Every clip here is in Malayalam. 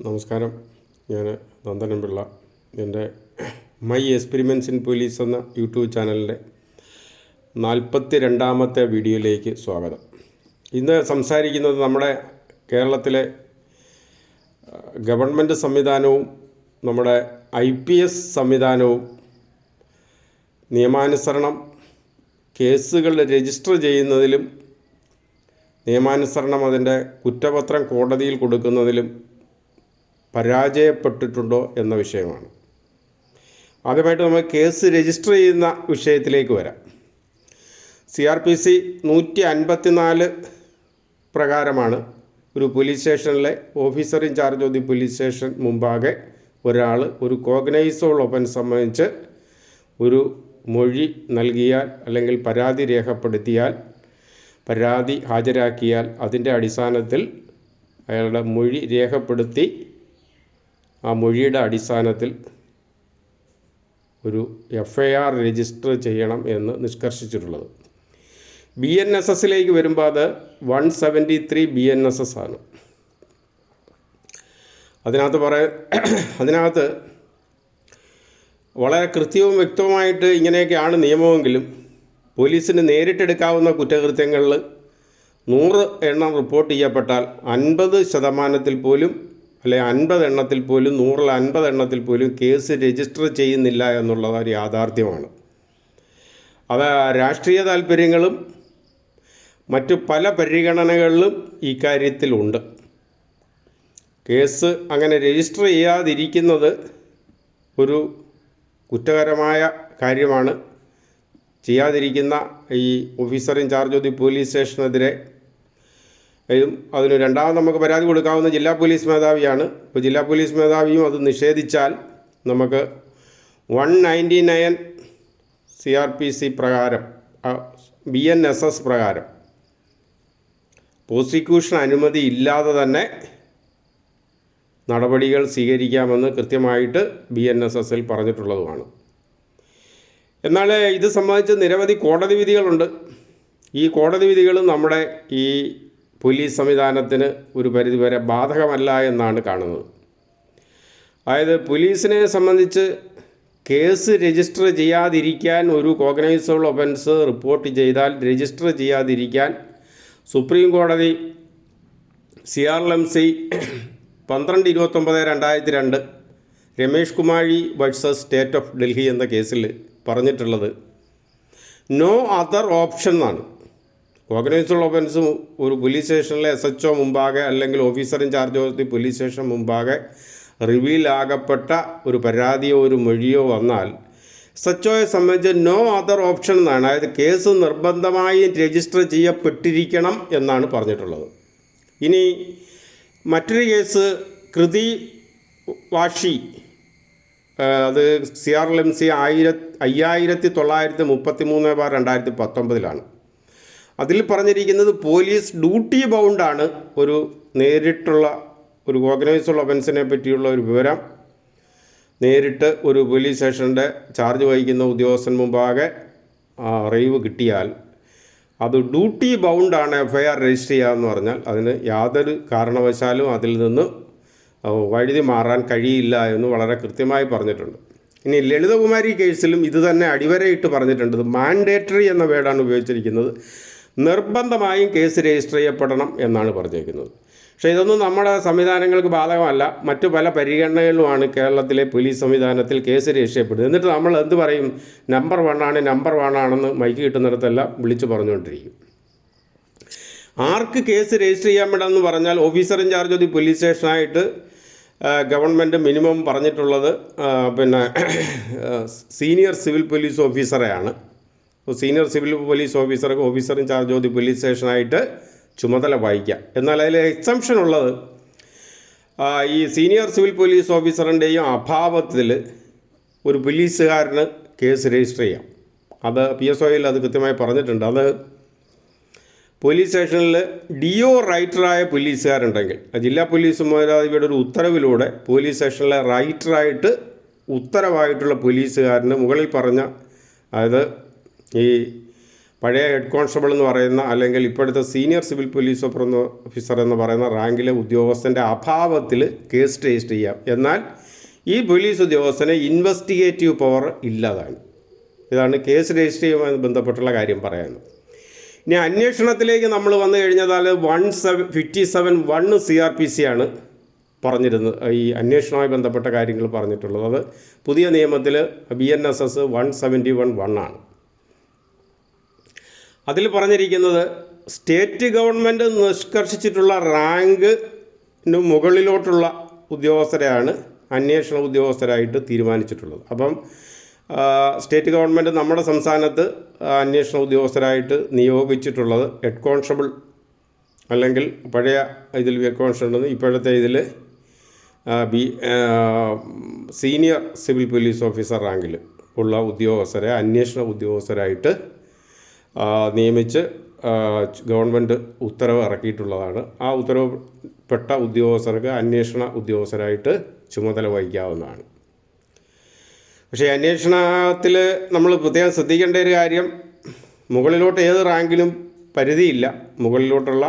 നമസ്കാരം. ഞാൻ നന്ദനപിള്ള. എൻ്റെ മൈ എക്സ്പെരിമെൻറ്റ്സ് ഇൻ പോലീസ് എന്ന യൂട്യൂബ് ചാനലിൻ്റെ 42ാമത്തെ വീഡിയോയിലേക്ക് സ്വാഗതം. ഇന്ന് സംസാരിക്കുന്നത് നമ്മുടെ കേരളത്തിലെ ഗവൺമെൻറ് സംവിധാനവും നമ്മുടെ IPS സംവിധാനവും നിയമാനുസരണം കേസുകൾ രജിസ്റ്റർ ചെയ്യുന്നതിലും നിയമാനുസരണം അതിൻ്റെ കുറ്റപത്രം കോടതിയിൽ കൊടുക്കുന്നതിലും പരാജയപ്പെട്ടിട്ടുണ്ടോ എന്ന വിഷയമാണ്. ആദ്യമായിട്ട് നമ്മൾ കേസ് രജിസ്റ്റർ ചെയ്യുന്ന വിഷയത്തിലേക്ക് വരാം. CRPC 154 പ്രകാരമാണ് ഒരു പോലീസ് സ്റ്റേഷനിലെ officer in charge of the police station മുമ്പാകെ ഒരാൾ ഒരു കോഗ്നൈസബിൾ ഒഫൻസ് സംബന്ധിച്ച് ഒരു മൊഴി നൽകിയാൽ അല്ലെങ്കിൽ പരാതി രേഖപ്പെടുത്തിയാൽ, പരാതി ഹാജരാക്കിയാൽ അതിൻ്റെ അടിസ്ഥാനത്തിൽ അയാളുടെ മൊഴി രേഖപ്പെടുത്തി ആ മൊഴിയുടെ അടിസ്ഥാനത്തിൽ ഒരു FIR രജിസ്റ്റർ ചെയ്യണം എന്ന് നിഷ്കർഷിച്ചിട്ടുള്ളത്. BNSSലേക്ക് വരുമ്പോൾ അത് 173 BNSS ആണ്. അതിനകത്ത് വളരെ കൃത്യവും വ്യക്തവുമായിട്ട് ഇങ്ങനെയൊക്കെയാണ് നിയമമെങ്കിലും പോലീസിന് നേരിട്ടെടുക്കാവുന്ന കുറ്റകൃത്യങ്ങളിൽ 100 എണ്ണം റിപ്പോർട്ട് ചെയ്യപ്പെട്ടാൽ 50% പോലും അല്ലെ 50 എണ്ണത്തിൽ പോലും 100-ൽ 50 എണ്ണത്തിൽ പോലും കേസ് രജിസ്റ്റർ ചെയ്യുന്നില്ല എന്നുള്ളത് ഒരു യാഥാർത്ഥ്യമാണ്. അത് രാഷ്ട്രീയ താല്പര്യങ്ങളും മറ്റു പല പരിഗണനകളിലും ഈ കാര്യത്തിലുണ്ട്. കേസ് അങ്ങനെ രജിസ്റ്റർ ചെയ്യാതിരിക്കുന്നത് ഒരു കുറ്റകരമായ കാര്യമാണ്. ചെയ്യാതിരിക്കുന്ന ഈ officer in charge of the police സ്റ്റേഷനെതിരെ അതിന് രണ്ടാമത് നമുക്ക് പരാതി കൊടുക്കാവുന്ന ജില്ലാ പോലീസ് മേധാവിയാണ്. ഇപ്പോൾ ജില്ലാ പോലീസ് മേധാവിയും അത് നിഷേധിച്ചാൽ നമുക്ക് 199 CRPC പ്രകാരം BNSS പ്രകാരം പ്രോസിക്യൂഷൻ അനുമതി ഇല്ലാതെ തന്നെ നടപടികൾ സ്വീകരിക്കാമെന്ന് കൃത്യമായിട്ട് BNSSൽ പറഞ്ഞിട്ടുള്ളതുമാണ്. എന്നാൽ ഇത് സംബന്ധിച്ച് നിരവധി കോടതി വിധികളുണ്ട്. ഈ കോടതി വിധികളും നമ്മുടെ ഈ പോലീസ് സംവിധാനത്തിന് ഒരു പരിധിവരെ ബാധകമല്ല എന്നാണ് കാണുന്നത്. അതായത് പോലീസിനെ സംബന്ധിച്ച് കേസ് രജിസ്റ്റർ ചെയ്യാതിരിക്കാൻ, ഒരു കോഗ്നൈസബിൾ ഒഫൻസ് റിപ്പോർട്ട് ചെയ്താൽ രജിസ്റ്റർ ചെയ്യാതിരിക്കാൻ സുപ്രീം കോടതി CRLMC 12/29/2002 Ramesh Kumari versus state of Delhi എന്ന കേസിൽ പറഞ്ഞിട്ടുള്ളത് നോ അതർ ഓപ്ഷൻ എന്നാണ്. കോഗ്നൈസബിൾ ഒഫൻസ് ഒരു പോലീസ് സ്റ്റേഷനിലെ SHO മുമ്പാകെ അല്ലെങ്കിൽ officer in charge of the police station മുമ്പാകെ റിവീൽ ആകപ്പെട്ട ഒരു പരാതിയോ ഒരു മൊഴിയോ വന്നാൽ SHOയെ സംബന്ധിച്ച് നോ അതർ ഓപ്ഷൻ എന്നാണ്. അതായത് കേസ് നിർബന്ധമായും രജിസ്റ്റർ ചെയ്യപ്പെട്ടിരിക്കണം എന്നാണ് പറഞ്ഞിട്ടുള്ളത്. ഇനി മറ്റൊരു കേസ് കൃതി വാഷി, അത് CRLMC 5933/2019 അതിൽ പറഞ്ഞിരിക്കുന്നത് പോലീസ് ഡ്യൂട്ടി ബൗണ്ടാണ് ഒരു നേരിട്ടുള്ള ഒരു ഓർഗനൈസ്ഡ് ഒഫൻസിനെ പറ്റിയുള്ള ഒരു വിവരം നേരിട്ട് ഒരു പോലീസ് സ്റ്റേഷൻ്റെ ചാർജ് വഹിക്കുന്ന ഉദ്യോഗസ്ഥൻ മുമ്പാകെ അറിവ് കിട്ടിയാൽ അത് ഡ്യൂട്ടി ബൗണ്ടാണ് FIR രജിസ്റ്റർ ചെയ്യാമെന്ന് പറഞ്ഞാൽ അതിന് യാതൊരു കാരണവശാലും അതിൽ നിന്ന് വഴുതി മാറാൻ കഴിയില്ല എന്ന് വളരെ കൃത്യമായി പറഞ്ഞിട്ടുണ്ട്. ഇനി ലളിതകുമാരി കേസിലും ഇത് തന്നെ അടിവരയിട്ട് പറഞ്ഞിട്ടുണ്ട്. മാൻഡേറ്ററി എന്ന വേർഡാണ് ഉപയോഗിച്ചിരിക്കുന്നത്. നിർബന്ധമായും കേസ് രജിസ്റ്റർ ചെയ്യപ്പെടണം എന്നാണ് പറഞ്ഞിരിക്കുന്നത്. പക്ഷേ ഇതൊന്നും നമ്മുടെ സംവിധാനങ്ങൾക്ക് ബാധകമല്ല. മറ്റു പല പരിഗണനകളുമാണ് കേരളത്തിലെ പോലീസ് സംവിധാനത്തിൽ കേസ് രജിസ്റ്റർ ചെയ്യപ്പെടുന്നത്. എന്നിട്ട് നമ്മൾ എന്ത് പറയും? നമ്പർ 1 ആണെന്ന് മൈക്ക് കിട്ടുന്നിടത്തെല്ലാം വിളിച്ചു പറഞ്ഞുകൊണ്ടിരിക്കും. ആർക്ക് കേസ് രജിസ്റ്റർ ചെയ്യാൻ വേണമെന്ന് പറഞ്ഞാൽ officer in charge of the police സ്റ്റേഷനായിട്ട് ഗവൺമെൻറ് മിനിമം പറഞ്ഞിട്ടുള്ളത് സീനിയർ സിവിൽ പോലീസ് ഓഫീസറെയാണ്. സീനിയർ സിവിൽ പോലീസ് ഓഫീസർക്ക് officer in charge of the police സ്റ്റേഷനായിട്ട് ചുമതല വഹിക്കാം. എന്നാൽ അതിൽ എക്സംഷൻ ഉള്ളത് ഈ സീനിയർ സിവിൽ പോലീസ് ഓഫീസറിൻ്റെയും അഭാവത്തിൽ ഒരു പോലീസുകാരന് കേസ് രജിസ്റ്റർ ചെയ്യാം. അത് PSOയിൽ അത് കൃത്യമായി പറഞ്ഞിട്ടുണ്ട്. അത് പോലീസ് സ്റ്റേഷനിൽ DO റൈറ്ററായ പോലീസുകാരുണ്ടെങ്കിൽ ജില്ലാ പോലീസ് മേധാവിയുടെ ഒരു ഉത്തരവിലൂടെ പോലീസ് സ്റ്റേഷനിലെ റൈറ്ററായിട്ട് ഉത്തരവായിട്ടുള്ള പോലീസുകാരന് മുകളിൽ പറഞ്ഞ, അതായത് ഈ പഴയ ഹെഡ് കോൺസ്റ്റബിൾ എന്ന് പറയുന്ന അല്ലെങ്കിൽ ഇപ്പോഴത്തെ സീനിയർ സിവിൽ പോലീസ് ഓഫീസർ എന്ന് പറയുന്ന റാങ്കിലെ ഉദ്യോഗസ്ഥൻ്റെ അഭാവത്തിൽ കേസ് രജിസ്റ്റർ ചെയ്യാം. എന്നാൽ ഈ പോലീസ് ഉദ്യോഗസ്ഥന് ഇൻവെസ്റ്റിഗേറ്റീവ് പവർ ഇല്ലാതാണ്. ഇതാണ് കേസ് രജിസ്റ്റർ ചെയ്യുമായി ബന്ധപ്പെട്ടുള്ള കാര്യം പറയുന്നത്. ഇനി അന്വേഷണത്തിലേക്ക് നമ്മൾ വന്നു കഴിഞ്ഞാൽ 157(1) CRPC ആണ് പറഞ്ഞിരുന്നത് ഈ അന്വേഷണവുമായി ബന്ധപ്പെട്ട കാര്യങ്ങൾ പറഞ്ഞിട്ടുള്ളത്. അത് പുതിയ നിയമത്തിൽ BNSS 171(1) ആണ്. അതിൽ പറഞ്ഞിരിക്കുന്നത് സ്റ്റേറ്റ് ഗവൺമെൻറ് നിഷ്കർഷിച്ചിട്ടുള്ള റാങ്കിന് മുകളിലോട്ടുള്ള ഉദ്യോഗസ്ഥരെയാണ് അന്വേഷണ ഉദ്യോഗസ്ഥരായിട്ട് തീരുമാനിച്ചിട്ടുള്ളത്. അപ്പം സ്റ്റേറ്റ് ഗവൺമെൻറ് നമ്മുടെ സംസ്ഥാനത്ത് അന്വേഷണ ഉദ്യോഗസ്ഥരായിട്ട് നിയോഗിച്ചിട്ടുള്ളത് ഹെഡ് കോൺസ്റ്റബിൾ അല്ലെങ്കിൽ പഴയ ഇതിൽ ഹെഡ് കോൺസ്റ്റബിൾ, ഇപ്പോഴത്തെ ഇതിൽ സീനിയർ സിവിൽ പോലീസ് ഓഫീസർ റാങ്കിൽ ഉള്ള ഉദ്യോഗസ്ഥരെ അന്വേഷണ ഉദ്യോഗസ്ഥരായിട്ട് നിയമിച്ച് ഗവൺമെൻറ് ഉത്തരവ് ഇറക്കിയിട്ടുള്ളതാണ്. ആ ഉത്തരവുപ്പെട്ട ഉദ്യോഗസ്ഥർക്ക് അന്വേഷണ ഉദ്യോഗസ്ഥരായിട്ട് ചുമതല വഹിക്കാവുന്നതാണ്. പക്ഷേ അന്വേഷണത്തിൽ നമ്മൾ പ്രത്യേകം ശ്രദ്ധിക്കേണ്ട ഒരു കാര്യം, മുകളിലോട്ട് ഏത് റാങ്കിലും പരിധിയില്ല. മുകളിലോട്ടുള്ള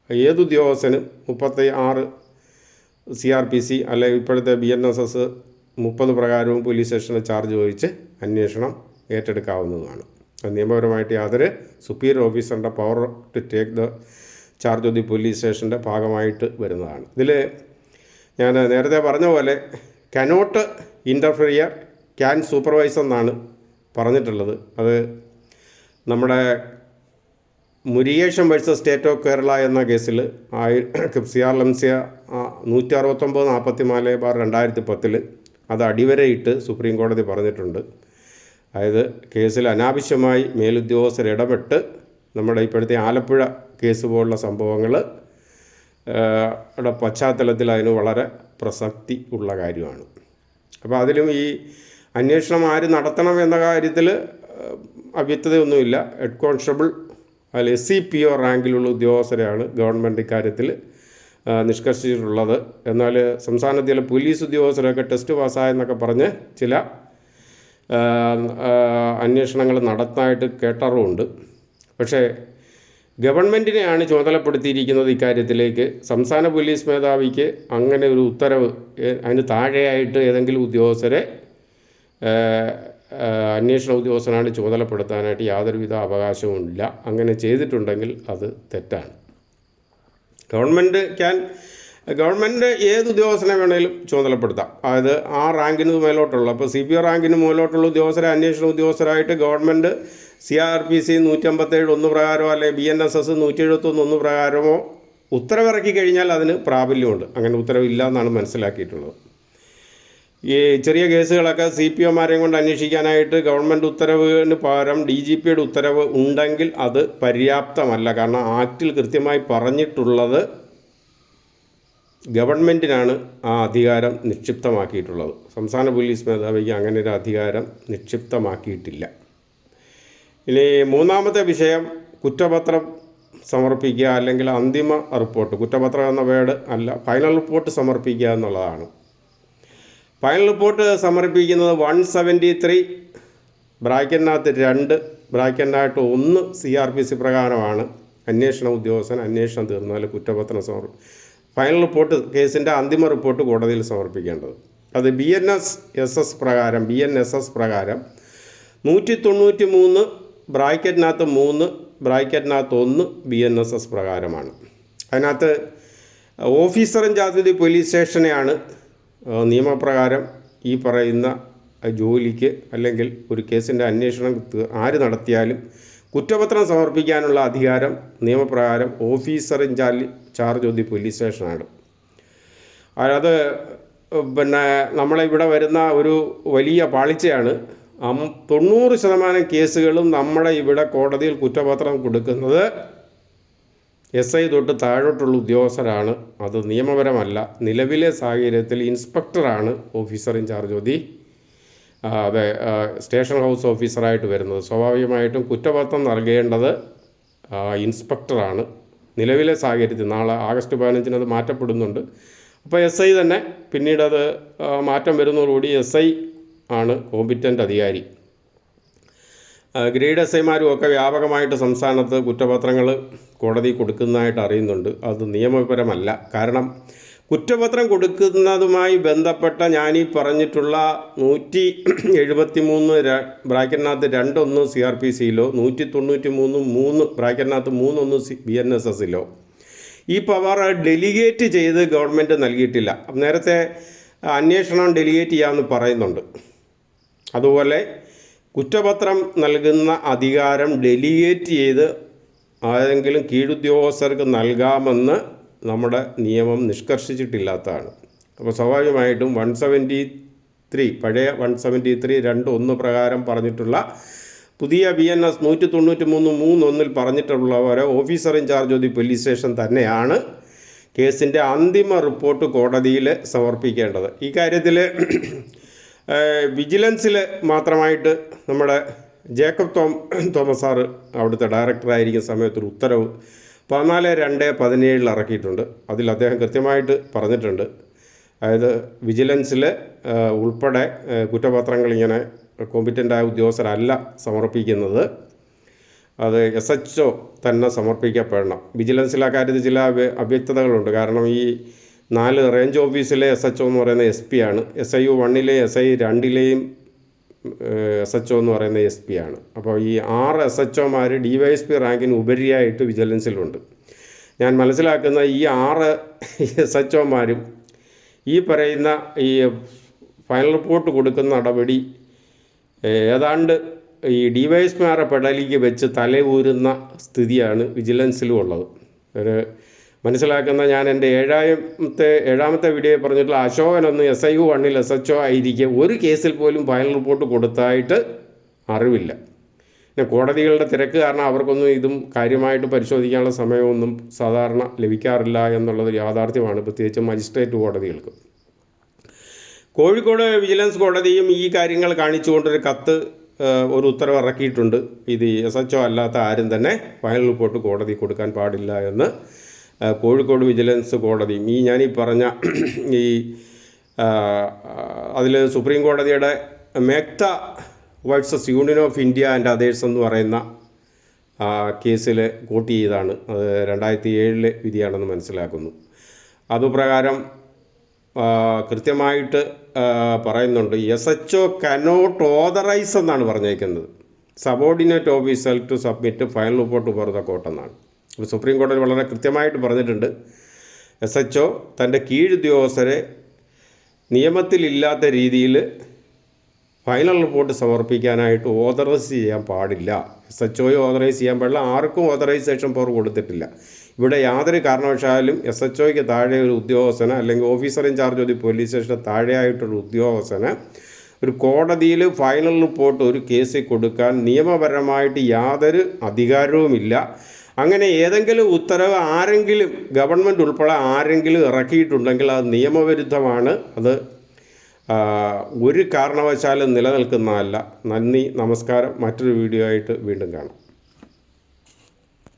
ഏത് ഉദ്യോഗസ്ഥനും 36 CRPC അല്ലെങ്കിൽ ഇപ്പോഴത്തെ BNSS 30 പ്രകാരവും പോലീസ് സ്റ്റേഷനിൽ ചാർജ് വഹിച്ച് അന്വേഷണം ഏറ്റെടുക്കാവുന്നതാണ്. നിയമപരമായിട്ട് യാതൊരു സുപ്പീരിയർ ഓഫീസറിൻ്റെ power to take the charge of the police സ്റ്റേഷൻ്റെ ഭാഗമായിട്ട് വരുന്നതാണ്. ഇതിൽ ഞാൻ നേരത്തെ പറഞ്ഞ പോലെ കനോട്ട് ഇൻ്റർഫിയർ ക്യാൻ സൂപ്പർവൈസ് എന്നാണ് പറഞ്ഞിട്ടുള്ളത്. അത് നമ്മുടെ മുരിഗേഷൻ വേഴ്സസ് സ്റ്റേറ്റ് ഓഫ് കേരള എന്ന കേസിൽ CRLMC 169/44/2010 അത് അടിവരയിട്ട് സുപ്രീം കോടതി പറഞ്ഞിട്ടുണ്ട്. അതായത് കേസിൽ അനാവശ്യമായി മേലുദ്യോഗസ്ഥർ ഇടപെട്ട് നമ്മുടെ ഇപ്പോഴത്തെ ആലപ്പുഴ കേസ് പോലുള്ള സംഭവങ്ങൾ പശ്ചാത്തലത്തിൽ അതിന് വളരെ പ്രസക്തി ഉള്ള കാര്യമാണ്. അപ്പോൾ അതിലും ഈ അന്വേഷണം ആര് നടത്തണം എന്ന കാര്യത്തിൽ അവ്യക്തതയൊന്നുമില്ല. ഹെഡ് കോൺസ്റ്റബിൾ അതിൽ SCPO റാങ്കിലുള്ള ഉദ്യോഗസ്ഥരെയാണ് ഗവൺമെൻറ് ഇക്കാര്യത്തിൽ നിഷ്കർഷിച്ചിട്ടുള്ളത്. എന്നാൽ സംസ്ഥാനത്തിലെ പോലീസ് ഉദ്യോഗസ്ഥരൊക്കെ ടെസ്റ്റ് പാസ്സായെന്നൊക്കെ പറഞ്ഞ് ചില അന്വേഷണങ്ങൾ നടത്താനായിട്ട് കേട്ടറിവുണ്ട്. പക്ഷേ ഗവൺമെൻറ്റിനെയാണ് ചുമതലപ്പെടുത്തിയിരിക്കുന്നത് ഇക്കാര്യത്തിലേക്ക്. സംസ്ഥാന പോലീസ് മേധാവിക്ക് അങ്ങനെ ഒരു ഉത്തരവ് അതിന് താഴെയായിട്ട് ഏതെങ്കിലും ഉദ്യോഗസ്ഥരെ അന്വേഷണ ഉദ്യോഗസ്ഥനാണ് ചുമതലപ്പെടുത്താനായിട്ട് യാതൊരുവിധ അവകാശവുമില്ല. അങ്ങനെ ചെയ്തിട്ടുണ്ടെങ്കിൽ അത് തെറ്റാണ്. ഗവൺമെൻറ് ഏത് ഉദ്യോഗസ്ഥനെ വേണമെങ്കിലും ചുമതലപ്പെടുത്താം. അതായത് ആ റാങ്കിന് മേലോട്ടുള്ള ഇപ്പോൾ CPO റാങ്കിന് മുകളിലോട്ടുള്ള ഉദ്യോഗസ്ഥരെ അന്വേഷണ ഉദ്യോഗസ്ഥരായിട്ട് ഗവൺമെൻറ് CRPC 157(1) പ്രകാരമോ അല്ലെങ്കിൽ BNSS 171(1) പ്രകാരമോ ഉത്തരവിറക്കി കഴിഞ്ഞാൽ അതിന് പ്രാബല്യമുണ്ട്. അങ്ങനെ ഉത്തരവില്ല എന്നാണ് മനസ്സിലാക്കിയിട്ടുള്ളത്. ഈ ചെറിയ കേസുകളൊക്കെ CPOമാരെയും കൊണ്ട് അന്വേഷിക്കാനായിട്ട് ഗവൺമെൻറ് ഉത്തരവിന് പകരം DGPയുടെ ഉത്തരവ് ഉണ്ടെങ്കിൽ അത് പര്യാപ്തമല്ല. കാരണം ആക്റ്റിൽ കൃത്യമായി പറഞ്ഞിട്ടുള്ളത് ഗവൺമെൻറ്റിനാണ് ആ അധികാരം നിക്ഷിപ്തമാക്കിയിട്ടുള്ളത്. സംസ്ഥാന പോലീസ് മേധാവിക്ക് അങ്ങനെ ഒരു അധികാരം നിക്ഷിപ്തമാക്കിയിട്ടില്ല. ഇനി മൂന്നാമത്തെ വിഷയം കുറ്റപത്രം സമർപ്പിക്കുക അല്ലെങ്കിൽ അന്തിമ റിപ്പോർട്ട്. കുറ്റപത്രം എന്ന വേർഡ് അല്ല, ഫൈനൽ റിപ്പോർട്ട് സമർപ്പിക്കുക എന്നുള്ളതാണ്. ഫൈനൽ റിപ്പോർട്ട് സമർപ്പിക്കുന്നത് 173 ബ്രാക്കറ്റിനകത്ത് 2 1 CRPC പ്രകാരമാണ് അന്വേഷണ ഉദ്യോഗസ്ഥൻ അന്വേഷണം തീർന്നാൽ കുറ്റപത്രം ഫൈനൽ റിപ്പോർട്ട് കേസിൻ്റെ അന്തിമ റിപ്പോർട്ട് കോടതിയിൽ സമർപ്പിക്കേണ്ടത്. അത് BNSS പ്രകാരം 193 ബ്രാക്കറ്റിനകത്ത് 3 1 BNSS പ്രകാരമാണ്. അതിനകത്ത് ഓഫീസർ ഇൻചാർജ് പോലീസ് സ്റ്റേഷനെയാണ് നിയമപ്രകാരം ഈ പറയുന്ന ജോലിക്ക് അല്ലെങ്കിൽ ഒരു കേസിൻ്റെ അന്വേഷണം ആര് നടത്തിയാലും കുറ്റപത്രം സമർപ്പിക്കാനുള്ള അധികാരം നിയമപ്രകാരം officer charge of the police സ്റ്റേഷനാണ്. അത് നമ്മളിവിടെ വരുന്ന ഒരു വലിയ പാളിച്ചയാണ്. 90% കേസുകളും നമ്മുടെ ഇവിടെ കോടതിയിൽ കുറ്റപത്രം കൊടുക്കുന്നത് SI തൊട്ട് താഴോട്ടുള്ള ഉദ്യോഗസ്ഥരാണ്. അത് നിയമപരമല്ല. നിലവിലെ സാഹചര്യത്തിൽ ഇൻസ്പെക്ടറാണ് officer in charge of the station house ഓഫീസറായിട്ട് വരുന്നത്. സ്വാഭാവികമായിട്ടും കുറ്റപത്രം നൽകേണ്ടത് ഇൻസ്പെക്ടറാണ്. നിലവിലെ സാഹചര്യത്തിൽ നാളെ ആഗസ്റ്റ് 15 അത് മാറ്റപ്പെടുന്നുണ്ട്. അപ്പോൾ SI തന്നെ പിന്നീട് അത് മാറ്റം വരുന്നതോടുകൂടി SI ആണ് കോമ്പിറ്റൻ്റ് അധികാരി. ഗ്രേഡ് എസ് ഐമാരും ഒക്കെ വ്യാപകമായിട്ട് സംസ്ഥാനത്ത് കുറ്റപത്രങ്ങൾ കോടതി കൊടുക്കുന്നതായിട്ട് അറിയുന്നുണ്ട്. അത് നിയമപരമല്ല. കാരണം കുറ്റപത്രം കൊടുക്കുന്നതുമായി ബന്ധപ്പെട്ട ഞാനീ പറഞ്ഞിട്ടുള്ള 173 ബ്രാക്കറ്റിനകത്ത് 2(1) CRPCയിലോ 193(3) ബ്രാക്കറ്റിനകത്ത് 3(1) BNSSലോ ഈ പവർ ഡെലിഗേറ്റ് ചെയ്ത് ഗവൺമെൻറ് നൽകിയിട്ടില്ല. നേരത്തെ അന്വേഷണം ഡെലിഗേറ്റ് ചെയ്യാമെന്ന് പറയുന്നുണ്ട്. അതുപോലെ കുറ്റപത്രം നൽകുന്ന അധികാരം ഡെലിഗേറ്റ് ചെയ്ത് ആരെങ്കിലും കീഴുദ്യോഗസ്ഥർക്ക് നൽകാമെന്ന് നമ്മുടെ നിയമം നിഷ്കർഷിച്ചിട്ടില്ലാത്തതാണ്. അപ്പോൾ സ്വാഭാവികമായിട്ടും 173 പഴയ 173 2(1) പ്രകാരം പറഞ്ഞിട്ടുള്ള പുതിയ BNS 193(3)(1) പറഞ്ഞിട്ടുള്ളവരെ officer in charge of the police station തന്നെയാണ് കേസിൻ്റെ അന്തിമ റിപ്പോർട്ട് കോടതിയിൽ സമർപ്പിക്കേണ്ടത്. ഈ കാര്യത്തിൽ വിജിലൻസിൽ മാത്രമായിട്ട് നമ്മുടെ ജേക്കബ് തോമസ് സാറ് അവിടുത്തെ ഡയറക്ടറായിരിക്കുന്ന സമയത്തൊരു ഉത്തരവ് 14/2/17 ഇറക്കിയിട്ടുണ്ട്. അതിൽ അദ്ദേഹം കൃത്യമായിട്ട് പറഞ്ഞിട്ടുണ്ട്. അതായത് വിജിലൻസിൽ ഉൾപ്പെടെ കുറ്റപത്രങ്ങൾ ഇങ്ങനെ കോമ്പിറ്റൻ്റായ ഉദ്യോഗസ്ഥരല്ല സമർപ്പിക്കുന്നത്, അത് SHO തന്നെ സമർപ്പിക്കപ്പെടണം. വിജിലൻസിൽ ആ കാര്യത്തിൽ ചില അവ്യക്തതകളുണ്ട്. കാരണം ഈ 4 റേഞ്ച് ഓഫീസിലെ SHO എന്ന് പറയുന്ന SP ആണ്. SIU 1 SI 2 SHO എന്ന് പറയുന്ന SP ആണ്. അപ്പോൾ ഈ 6 SHOമാർ DYSP റാങ്കിന് ഉപരിയായിട്ട് വിജിലൻസിലുണ്ട്. ഞാൻ മനസ്സിലാക്കുന്ന ഈ 6 SHOമാരും ഈ പറയുന്ന ഈ ഫൈനൽ റിപ്പോർട്ട് കൊടുക്കുന്ന നടപടി ഏതാണ്ട് ഈ DYSPമാരെ പെടലിക്ക് വെച്ച് തലയൂരുന്ന സ്ഥിതിയാണ് വിജിലൻസിലും ഉള്ളത്. ഒരു മനസ്സിലാക്കുന്ന ഞാൻ എൻ്റെ ഏഴാമത്തെ വീഡിയോ പറഞ്ഞിട്ടുള്ള അശോകനൊന്ന് SIU 1 SHO ആയിരിക്കെ ഒരു കേസിൽ പോലും ഫൈനൽ റിപ്പോർട്ട് കൊടുത്തായിട്ട് അറിവില്ല. പിന്നെ കോടതികളുടെ തിരക്ക് കാരണം അവർക്കൊന്നും ഇതും കാര്യമായിട്ട് പരിശോധിക്കാനുള്ള സമയമൊന്നും സാധാരണ ലഭിക്കാറില്ല എന്നുള്ളത് യാഥാർത്ഥ്യമാണ്, പ്രത്യേകിച്ച് മജിസ്ട്രേറ്റ് കോടതികൾക്ക്. കോഴിക്കോട് വിജിലൻസ് കോടതിയും ഈ കാര്യങ്ങൾ കാണിച്ചുകൊണ്ടൊരു കത്ത് ഒരു ഉത്തരവ് ഇറക്കിയിട്ടുണ്ട്. ഇത് SHO അല്ലാത്ത ആരും തന്നെ ഫൈനൽ റിപ്പോർട്ട് കോടതി കൊടുക്കാൻ പാടില്ല എന്ന് കോഴിക്കോട് വിജിലൻസ് കോടതിയും ഞാനീ പറഞ്ഞ ഈ അതിൽ സുപ്രീം കോടതിയുടെ Mehta versus Union of India and others എന്ന് പറയുന്ന കേസിൽ കോട്ട് ചെയ്താണ്. അത് 2007 വിധിയാണെന്ന് മനസ്സിലാക്കുന്നു. അതുപ്രകാരം കൃത്യമായിട്ട് പറയുന്നുണ്ട് SHO കനോട്ട് ഓതറൈസ് എന്നാണ് പറഞ്ഞേക്കുന്നത് subordinate officer to submit final report for the court എന്നാണ്. അപ്പോൾ സുപ്രീം കോടതി വളരെ കൃത്യമായിട്ട് പറഞ്ഞിട്ടുണ്ട് SHO തൻ്റെ കീഴുദ്യോഗസ്ഥരെ നിയമത്തിലില്ലാത്ത രീതിയിൽ ഫൈനൽ റിപ്പോർട്ട് സമർപ്പിക്കാനായിട്ട് ഓതറൈസ് ചെയ്യാൻ പാടില്ല. SHOയെ ഓതറൈസ് ചെയ്യാൻ പാടില്ല, ആർക്കും ഓതറൈസേഷൻ പവർ കൊടുത്തിട്ടില്ല. ഇവിടെ യാതൊരു കാരണവശാലും SHOയ്ക്ക് താഴെ ഒരു ഉദ്യോഗസ്ഥന് അല്ലെങ്കിൽ officer in charge of the police സ്റ്റേഷന് താഴെയായിട്ടൊരു ഉദ്യോഗസ്ഥന് ഒരു കോടതിയിൽ ഫൈനൽ റിപ്പോർട്ട് ഒരു കേസിൽ കൊടുക്കാൻ നിയമപരമായിട്ട് യാതൊരു അധികാരവുമില്ല. അങ്ങനെ ഏതെങ്കിലും ഉത്തരവ് ആരെങ്കിലും ഗവൺമെൻറ് ഉൾപ്പെടെ ആരെങ്കിലും ഇറക്കിയിട്ടുണ്ടെങ്കിൽ അത് നിയമവിരുദ്ധമാണ്. അത് ഒരു കാരണവശാലും നിലനിൽക്കുന്നതല്ല. നന്ദി, നമസ്കാരം. മറ്റൊരു വീഡിയോ ആയിട്ട് വീണ്ടും കാണാം.